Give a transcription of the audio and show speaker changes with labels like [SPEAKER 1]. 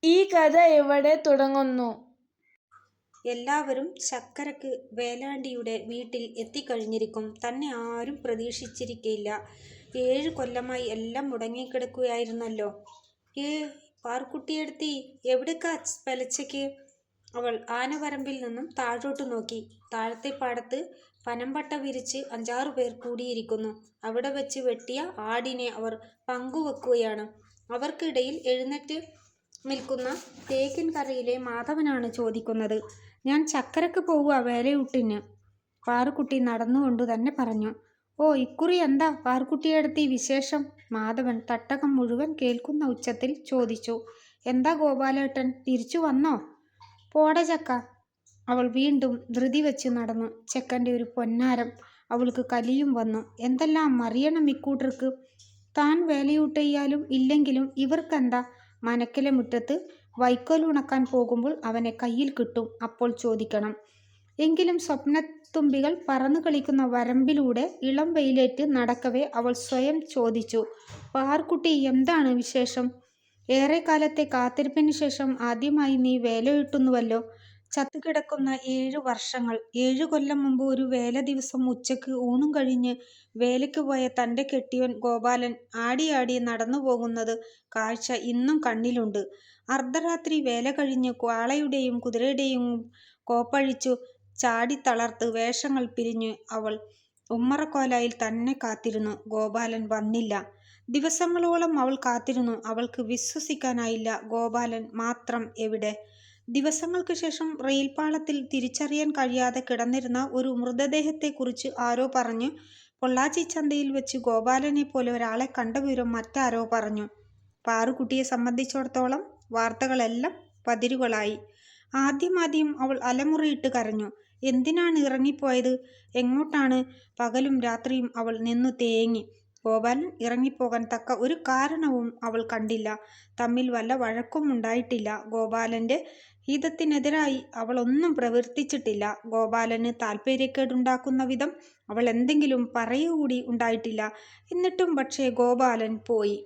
[SPEAKER 1] ഈ കഥ എവിടെ തുടങ്ങുന്നു?
[SPEAKER 2] എല്ലാവരും ചക്കരക്ക് വേലാണ്ടിയുടെ വീട്ടിൽ എത്തിക്കഴിഞ്ഞിരിക്കും. തന്നെ ആരും പ്രതീക്ഷിച്ചിരിക്കയില്ല. 7 കൊല്ലമായി എല്ലാം മുടങ്ങിക്കിടക്കുകയായിരുന്നല്ലോ. പാറുക്കുട്ടിയെടുത്തി, എവിടേക്കാ പെലച്ചയ്ക്ക്? അവൾ ആനവരമ്പിൽ നിന്നും താഴോട്ട് നോക്കി. താഴത്തെ പാടത്ത് പനമ്പട്ട വിരിച്ച് 5-6 പേർ കൂടിയിരിക്കുന്നു. അവിടെ വെച്ച് വെട്ടിയ ആടിനെ അവർ പങ്കുവെക്കുകയാണ്. അവർക്കിടയിൽ എഴുന്നേറ്റ് നിൽക്കുന്ന തേക്കിൻ കരയിലെ മാധവനാണ് ചോദിക്കുന്നത്. ഞാൻ ചക്കരക്ക് പോവുക വേലയൂട്ടിന്. പാറുക്കുട്ടി നടന്നുകൊണ്ടു തന്നെ പറഞ്ഞു. ഓ, ഇക്കുറി എന്താ പാറുക്കുട്ടിയെടുത്തി വിശേഷം? മാധവൻ തട്ടകം മുഴുവൻ കേൾക്കുന്ന ഉച്ചത്തിൽ ചോദിച്ചു. എന്താ ഗോപാലേട്ടൻ, തിരിച്ചു വന്നോ? പോട ചക്ക. അവൾ വീണ്ടും ധൃതി വെച്ച് നടന്നു. ചെക്കൻ്റെ ഒരു പൊന്നാരം. അവൾക്ക് കലിയും വന്നു. എന്തെല്ലാം അറിയണം ഇക്കൂട്ടർക്ക്. താൻ വേലയൂട്ടയ്യാലും ഇല്ലെങ്കിലും ഇവർക്കെന്താ? മനക്കിലെ മുറ്റത്ത് വൈക്കോൽ ഉണക്കാൻ പോകുമ്പോൾ അവനെ കയ്യിൽ കിട്ടും, അപ്പോൾ ചോദിക്കണം. എങ്കിലും സ്വപ്നത്തുമ്പികൾ പറന്നു കളിക്കുന്ന വരമ്പിലൂടെ ഇളം വെയിലേറ്റ് നടക്കവേ അവൾ സ്വയം ചോദിച്ചു. പാർക്കുട്ടി, എന്താണ് വിശേഷം? ഏറെക്കാലത്തെ കാത്തിരിപ്പിന് ശേഷം ആദ്യമായി നീ വേലയിട്ടുന്നുവല്ലോ. ചത്തുകിടക്കുന്ന 7 വർഷങ്ങൾ. 7 കൊല്ലം മുമ്പ് ഒരു വേല ദിവസം ഉച്ചക്ക് ഊണും കഴിഞ്ഞ് വേലയ്ക്ക് പോയ തൻ്റെ കെട്ടിയോൻ ഗോപാലൻ ആടിയാടി നടന്നു പോകുന്നത് കാഴ്ച ഇന്നും കണ്ണിലുണ്ട്. അർദ്ധരാത്രി വേല കഴിഞ്ഞ് കാളയുടെയും കുതിരയുടെയും കോപ്പഴിച്ചു ചാടിത്തളർത്ത് വേഷങ്ങൾ പിരിഞ്ഞ് അവൾ ഉമ്മറക്കോലായിൽ തന്നെ കാത്തിരുന്നു. ഗോപാലൻ വന്നില്ല. ദിവസങ്ങളോളം അവൾ കാത്തിരുന്നു. അവൾക്ക് വിശ്വസിക്കാനായില്ല. ഗോപാലൻ മാത്രം എവിടെ? ദിവസങ്ങൾക്ക് ശേഷം റെയിൽപാളത്തിൽ തിരിച്ചറിയാൻ കഴിയാതെ കിടന്നിരുന്ന ഒരു മൃതദേഹത്തെക്കുറിച്ച് ആരോ പറഞ്ഞു. പൊള്ളാച്ചി ചന്തയിൽ വെച്ച് ഗോപാലനെ പോലെ ഒരാളെ കണ്ട വിവരം മറ്റാരോ പറഞ്ഞു. പാറുക്കുട്ടിയെ സംബന്ധിച്ചിടത്തോളം വാർത്തകളെല്ലാം പതിരുകളായി. ആദ്യം അവൾ അലമുറയിട്ട് കരഞ്ഞു. എന്തിനാണ് ഇറങ്ങിപ്പോയത്? എങ്ങോട്ടാണ്? പകലും രാത്രിയും അവൾ നിന്നു തേങ്ങി. ഗോപാലൻ ഇറങ്ങിപ്പോകാൻ തക്ക ഒരു കാരണവും അവൾ കണ്ടില്ല. തമ്മിൽ വല്ല വഴക്കും ഉണ്ടായിട്ടില്ല. ഗോപാലൻ്റെ ഹിതത്തിനെതിരായി അവൾ ഒന്നും പ്രവർത്തിച്ചിട്ടില്ല. ഗോപാലന് താല്പര്യക്കേടുണ്ടാക്കുന്ന വിധം അവൾ എന്തെങ്കിലും പറയുകൂടി ഉണ്ടായിട്ടില്ല. എന്നിട്ടും പക്ഷേ ഗോപാലൻ പോയി.